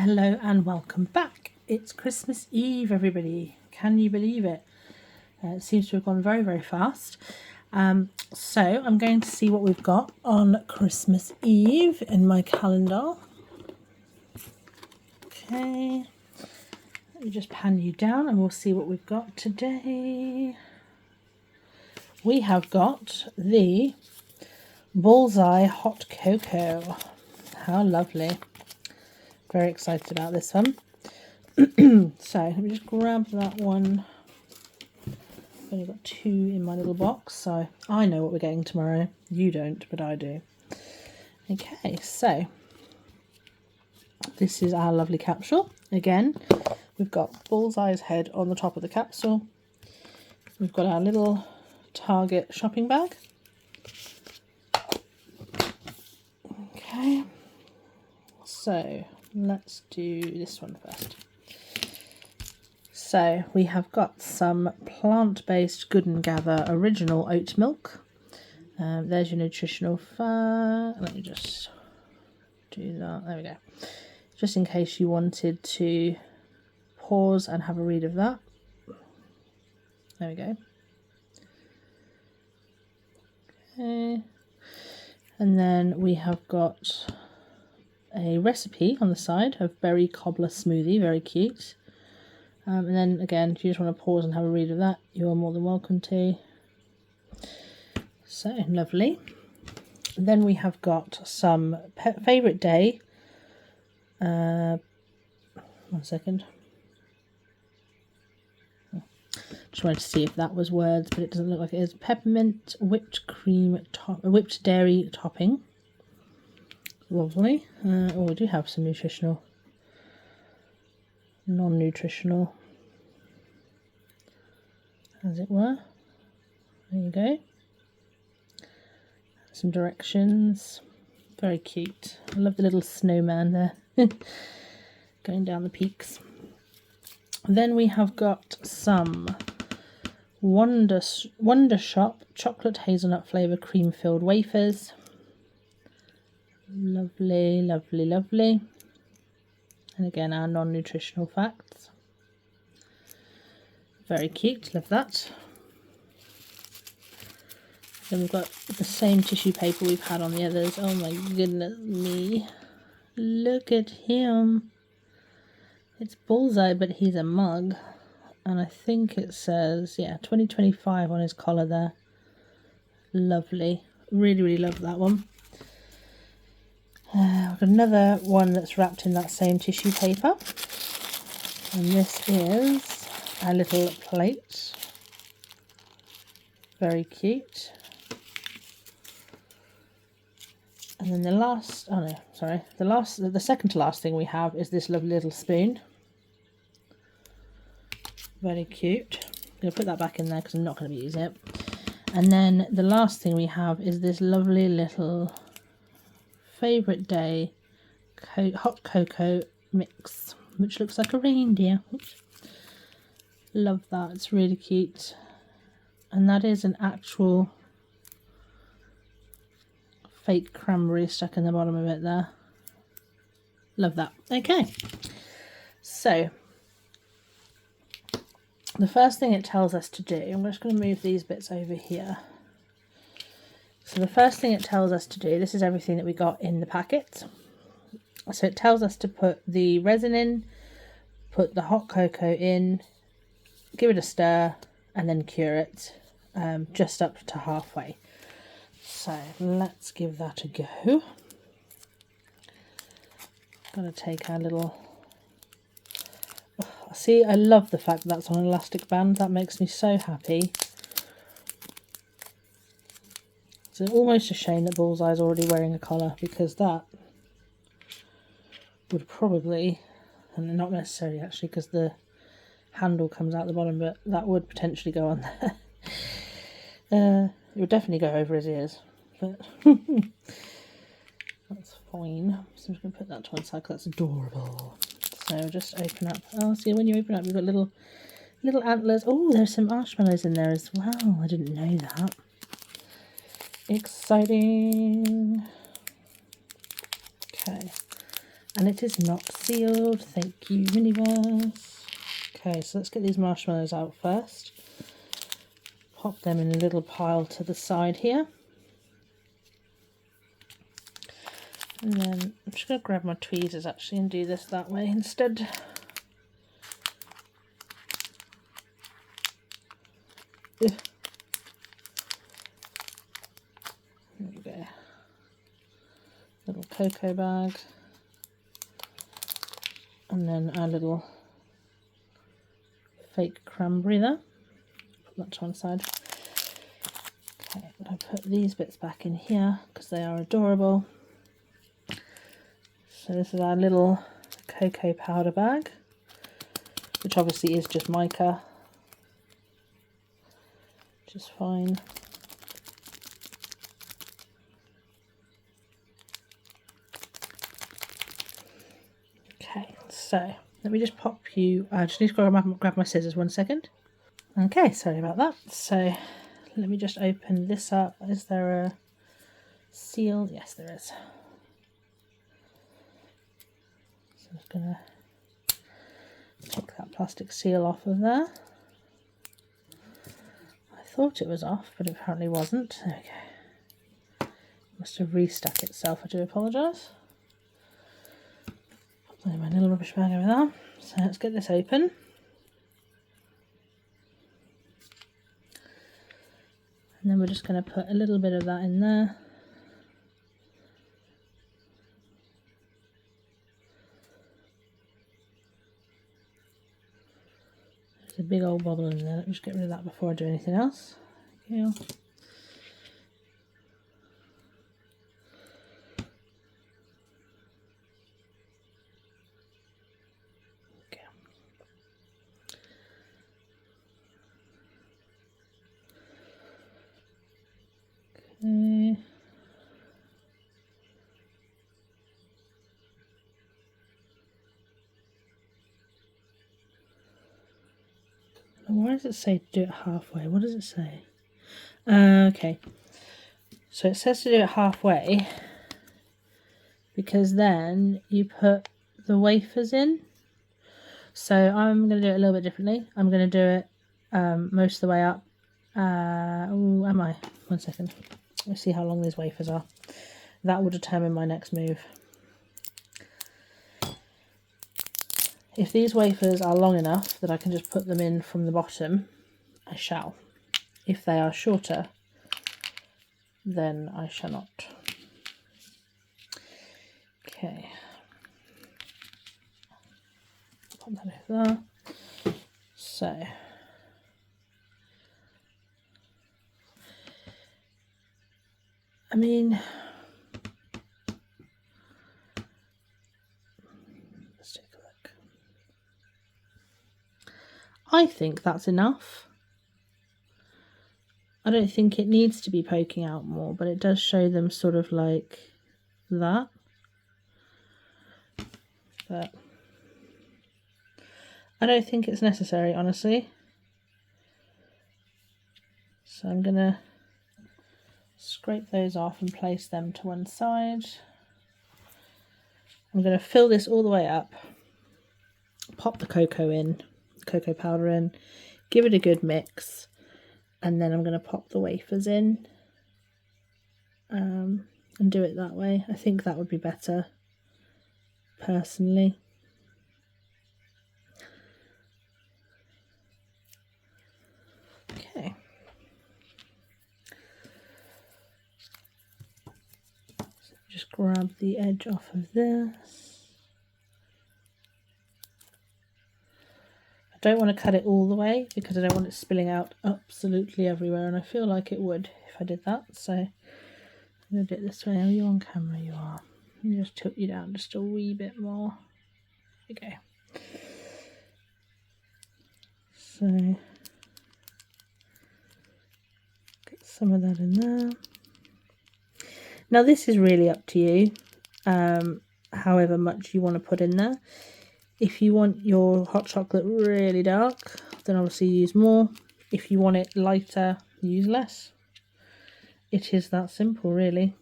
Hello and welcome back. It's Christmas Eve, everybody. Can you believe it? It seems to have gone very, very fast. So I'm going to see what we've got on Christmas Eve in my calendar. Okay. Let me just pan you down and we'll see what we've got today. We have got the Bullseye Hot Cocoa. How lovely. Very excited about this one. So let me just grab that one. I've only got two in my little box, so I know what we're getting tomorrow. You don't, but I do. Okay, so this is our lovely capsule. Again, we've got Bullseye's head on the top of the capsule. We've got our little Target shopping bag. Okay, so let's do this one first. So we have got some plant-based Good and Gather original oat milk. There's your nutritional fat. Let me just do that. There we go. Just in case you wanted to pause and have a read of that. There we go. Okay. And then we have got a recipe on the side of berry cobbler smoothie, very cute. And then again, if you just want to pause and have a read of that, you are more than welcome to. So lovely. And then we have got some favourite day. 1 second. Just wanted to see if that was words, but it doesn't look like it is. Peppermint whipped cream whipped dairy topping. Lovely. Oh, we do have some nutritional, non-nutritional, as it were. There you go. Some directions. Very cute. I love the little snowman there going down the peaks. Then we have got some Wonder Shop chocolate hazelnut flavour cream filled wafers. Lovely, lovely, lovely. And again, our non-nutritional facts. Very cute, love that. Then we've got the same tissue paper we've had on the others. Oh my goodness me. Look at him. It's Bullseye, but he's a mug. And I think it says, yeah, 2025 on his collar there. Lovely. Really, really love that one. I've got another one that's wrapped in that same tissue paper. And this is a little plate. Very cute. And then the second to last thing we have is this lovely little spoon. Very cute. I'm going to put that back in there because I'm not going to be using it. And then the last thing we have is this lovely little favourite day hot cocoa mix, which looks like a reindeer. Oops. Love that. It's really cute. And that is an actual fake cranberry stuck in the bottom of it there. Love that. Okay, so the first thing it tells us to do, I'm just going to move these bits over here. So the first thing it tells us to do, this is everything that we got in the packet. So it tells us to put the resin in, put the hot cocoa in, give it a stir, and then cure it just up to halfway. So let's give that a go. Gonna take our little... Oh, see, I love the fact that that's on an elastic band. That makes me so happy. It's almost a shame that Bullseye's already wearing a collar, because that would probably, and not necessarily actually because the handle comes out the bottom, but that would potentially go on there. It would definitely go over his ears, but that's fine. So I'm just going to put that to one side because that's adorable. So just open up. Oh, see, when you open up, you've got little antlers. Oh, there's some marshmallows in there as well. I didn't know that. Exciting. Okay, And it is not sealed. Thank you, Miniverse. Okay, so let's get these marshmallows out first. Pop them in a little pile to the side here. And then I'm just going to grab my tweezers actually and do this that way instead. Ugh. There we go. Little cocoa bag. And then our little fake cranberry there. Put that to one side. Okay, I'll put these bits back in here because they are adorable. So this is our little cocoa powder bag, which obviously is just mica, which is fine. Okay, so let me just pop you. I just need to grab my scissors 1 second. Okay, sorry about that. So let me just open this up. Is there a seal? Yes, there is. So I'm just going to take that plastic seal off of there. I thought it was off, but it apparently wasn't. Okay. Must have restuck itself. I do apologise. Put my little rubbish bag over there. So let's get this open. And then we're just going to put a little bit of that in there. There's a big old bubble in there. Let me just get rid of that before I do anything else. Okay. Okay. Why does it say do it halfway? What does it say? Okay. So it says to do it halfway because then you put the wafers in. So I'm going to do it a little bit differently. I'm going to do it most of the way up. Oh, am I? 1 second. Let's see how long these wafers are. That will determine my next move. If these wafers are long enough that I can just put them in from the bottom, I shall. If they are shorter, then I shall not. Okay. Put that over there. So. I mean, let's take a look. I think that's enough. I don't think it needs to be poking out more, but it does show them sort of like that. But I don't think it's necessary, honestly. So I'm going to scrape those off and place them to one side. I'm going to fill this all the way up, pop the cocoa powder in, give it a good mix, and then I'm going to pop the wafers in and do it that way. I think that would be better, personally. Okay. Just grab the edge off of this. I don't want to cut it all the way because I don't want it spilling out absolutely everywhere, and I feel like it would if I did that. So I'm going to do it this way. Are you on camera? You are. Let me just tilt you down just a wee bit more. Okay. So get some of that in there. Now this is really up to you, however much you want to put in there. If you want your hot chocolate really dark, then obviously use more. If you want it lighter, use less. It is that simple, really.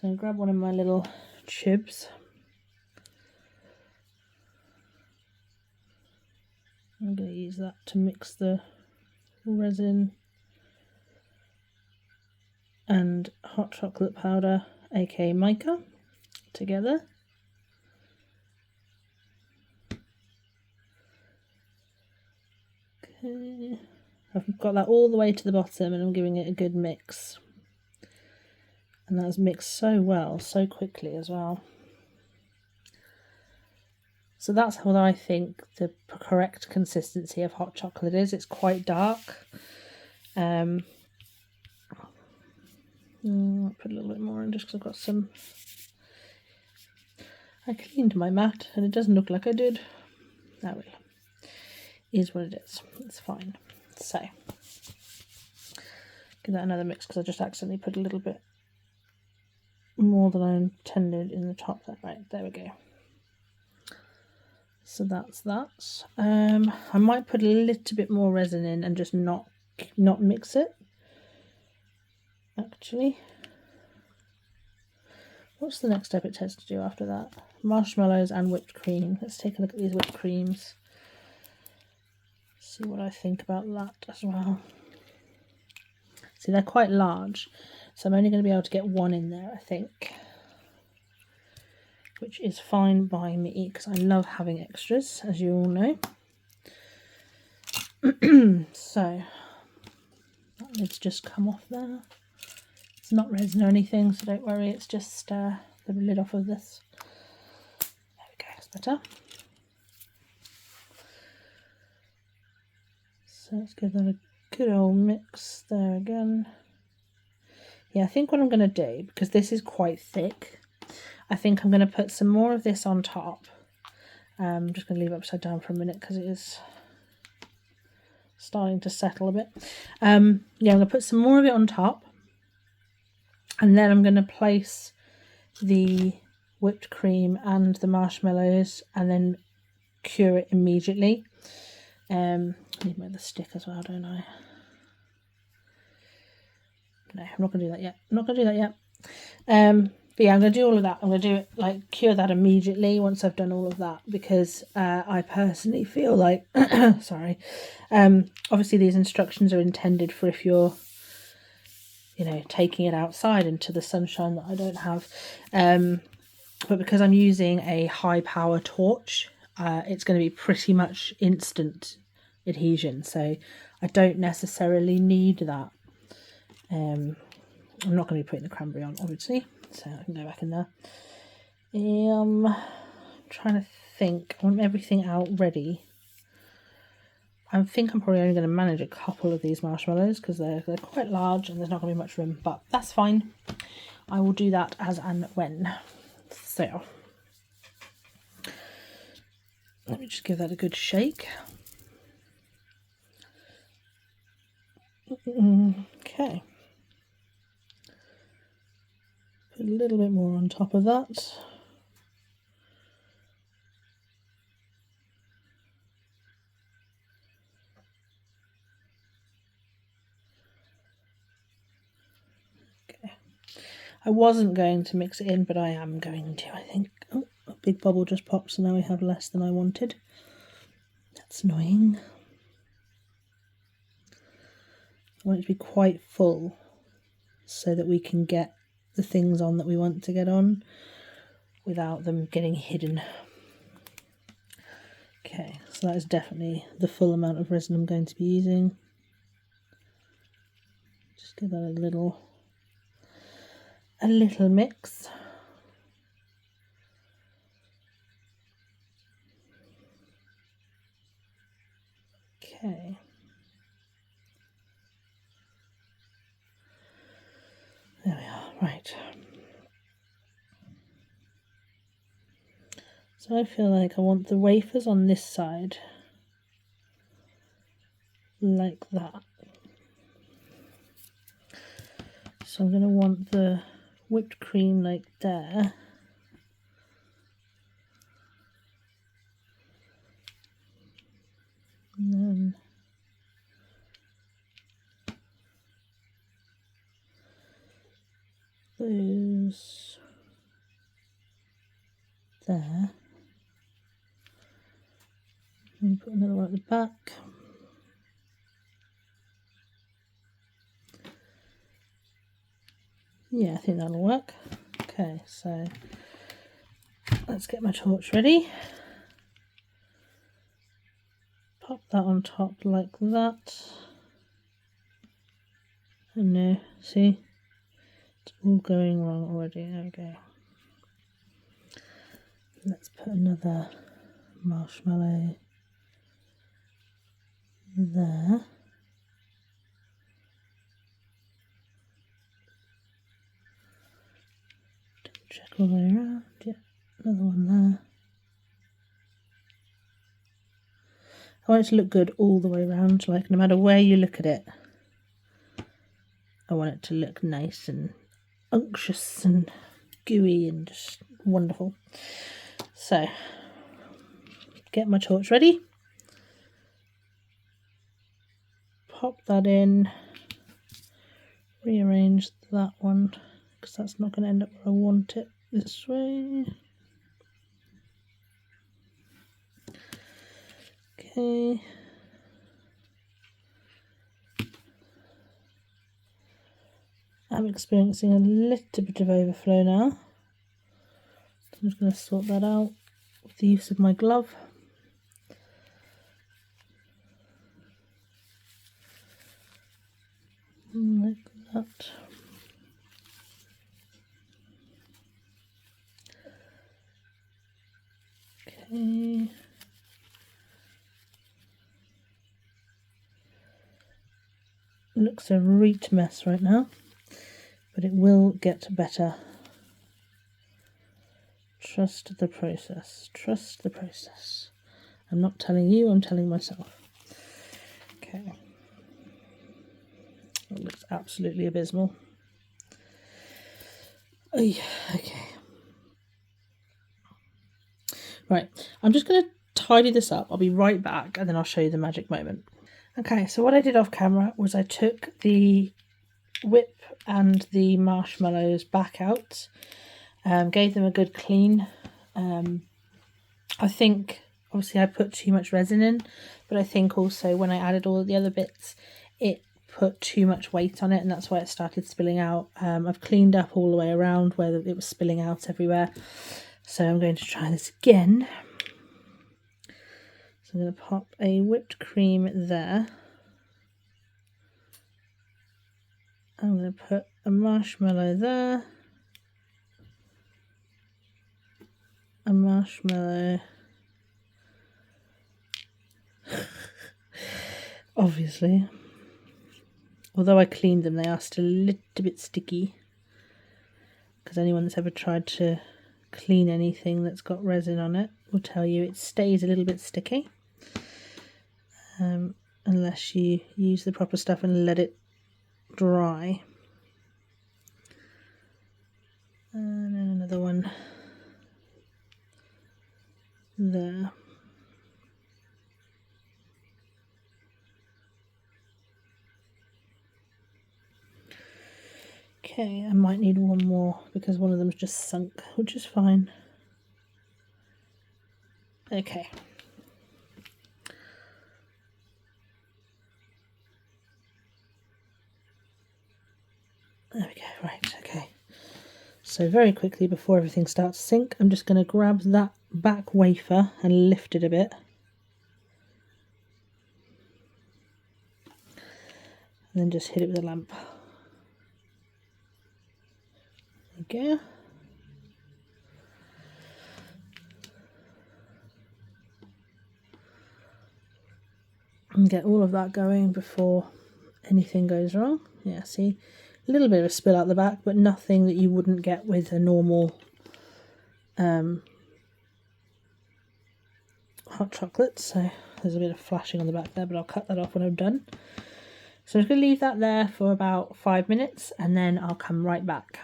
So I'll grab one of my little tubes. I'm going to use that to mix the resin and hot chocolate powder, aka mica, together. Okay, I've got that all the way to the bottom and I'm giving it a good mix. And that's mixed so well, so quickly as well. So that's what I think the correct consistency of hot chocolate is. It's quite dark. I'll put a little bit more in just because I've got some. I cleaned my mat and it doesn't look like I did. That will. Is what it is. It's fine. So, give that another mix because I just accidentally put a little bit more than I intended in the top there. Right, there we go. So that's that. I might put a little bit more resin in and just not mix it. Actually, what's the next step it has to do after that? Marshmallows and whipped cream. Let's take a look at these whipped creams. See what I think about that as well. See, they're quite large, so I'm only going to be able to get one in there, I think. Which is fine by me, because I love having extras, as you all know. So, that lid's just come off there. It's not resin or anything, so don't worry, it's just the lid off of this. There we go, that's better. So let's give that a good old mix there again. Yeah, I think what I'm going to do, because this is quite thick, I think I'm going to put some more of this on top. I'm just going to leave it upside down for a minute because it is starting to settle a bit. Yeah, I'm going to put some more of it on top. And then I'm going to place the whipped cream and the marshmallows and then cure it immediately. I need my other stick as well, don't I? No, I'm not going to do that yet. I'm not going to do that yet. But yeah, I'm going to do all of that. I'm going to do it, like, cure that immediately once I've done all of that, because I personally feel like, sorry, obviously these instructions are intended for if you're, you know, taking it outside into the sunshine that I don't have. But because I'm using a high power torch, it's going to be pretty much instant adhesion. So I don't necessarily need that. I'm not going to be putting the cranberry on, obviously, so I can go back in there. I'm trying to think. I want everything out ready. I think I'm probably only going to manage a couple of these marshmallows because they're quite large and there's not going to be much room, but that's fine. I will do that as and when. So let me just give that a good shake. Okay. Put a little bit more on top of that. Okay. I wasn't going to mix it in, but I am going to, I think. Oh, a big bubble just popped, so now we have less than I wanted. That's annoying. I want it to be quite full so that we can get the things on that we want to get on without them getting hidden. Okay, so that is definitely the full amount of resin I'm going to be using. Just give that a little mix. Okay. There we are, right. So I feel like I want the wafers on this side, like that. So I'm going to want the whipped cream like there. And then those there. And put another one at the back. Yeah, I think that'll work. Okay, so let's get my torch ready. Pop that on top like that. Oh no, see? It's all going wrong already. There we go. Let's put another marshmallow there. Check all the way around. Yeah, another one there. I want it to look good all the way around, like no matter where you look at it. I want it to look nice and unctuous and gooey and just wonderful. So, get my torch ready. Pop that in. Rearrange that one because that's not going to end up where I want it. This way. Okay. I'm experiencing a little bit of overflow now. I'm just going to sort that out with the use of my glove. Like that. Okay. Looks a reet mess right now, but it will get better. Trust the process. Trust the process. I'm not telling you, I'm telling myself. Okay. It looks absolutely abysmal. Oh, okay. Right, I'm just going to tidy this up. I'll be right back and then I'll show you the magic moment. Okay, so what I did off camera was I took the whip and the marshmallows back out, gave them a good clean. I think obviously I put too much resin in, but I think also when I added all of the other bits, it put too much weight on it and that's why it started spilling out. I've cleaned up all the way around where it was spilling out everywhere. So I'm going to try this again. So I'm going to pop a whipped cream there. I'm going to put a marshmallow there. A marshmallow. Obviously. Although I cleaned them, they are still a little bit sticky. Because anyone that's ever tried to clean anything that's got resin on it will tell you it stays a little bit sticky. Unless you use the proper stuff and let it dry. And then another one there. Okay, I might need one more because one of them's just sunk, which is fine. Okay. There we go, right, okay. So very quickly before everything starts to sink, I'm just going to grab that back wafer and lift it a bit. And then just hit it with a lamp. There we go. And get all of that going before anything goes wrong. Yeah, see, a little bit of a spill out the back, but nothing that you wouldn't get with a normal hot chocolate. So there's a bit of flashing on the back there, but I'll cut that off when I'm done. So I'm just going to leave that there for about 5 minutes and then I'll come right back.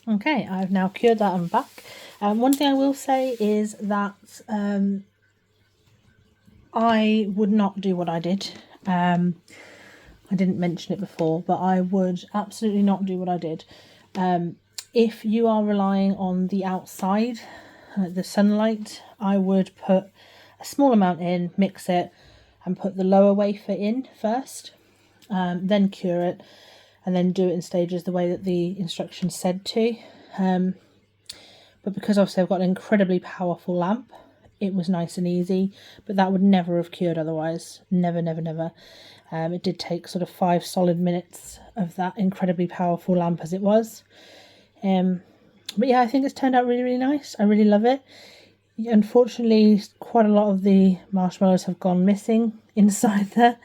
Okay, I've now cured that and back. One thing I will say is that I would not do what I did. I didn't mention it before, but I would absolutely not do what I did. If you are relying on the outside, the sunlight, I would put a small amount in, mix it, and put the lower wafer in first, then cure it, and then do it in stages the way that the instructions said to. But because obviously I've got an incredibly powerful lamp, it was nice and easy, but that would never have cured otherwise. Never, never, never. It did take sort of 5 solid minutes of that incredibly powerful lamp as it was. But yeah, I think it's turned out really, really nice. I really love it. Unfortunately, quite a lot of the marshmallows have gone missing inside there.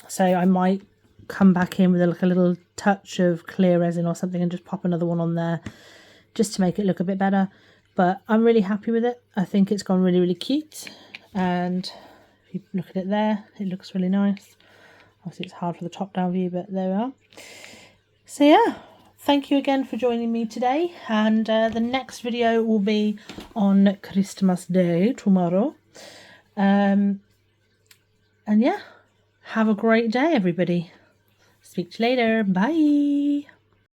So I might come back in with like a little touch of clear resin or something and just pop another one on there just to make it look a bit better. But I'm really happy with it. I think it's gone really, really cute. And if you look at it there, it looks really nice. Obviously it's hard for the top down view, but there we are. So yeah, thank you again for joining me today. And the next video will be on Christmas Day tomorrow. And yeah, have a great day, everybody. Speak to you later. Bye.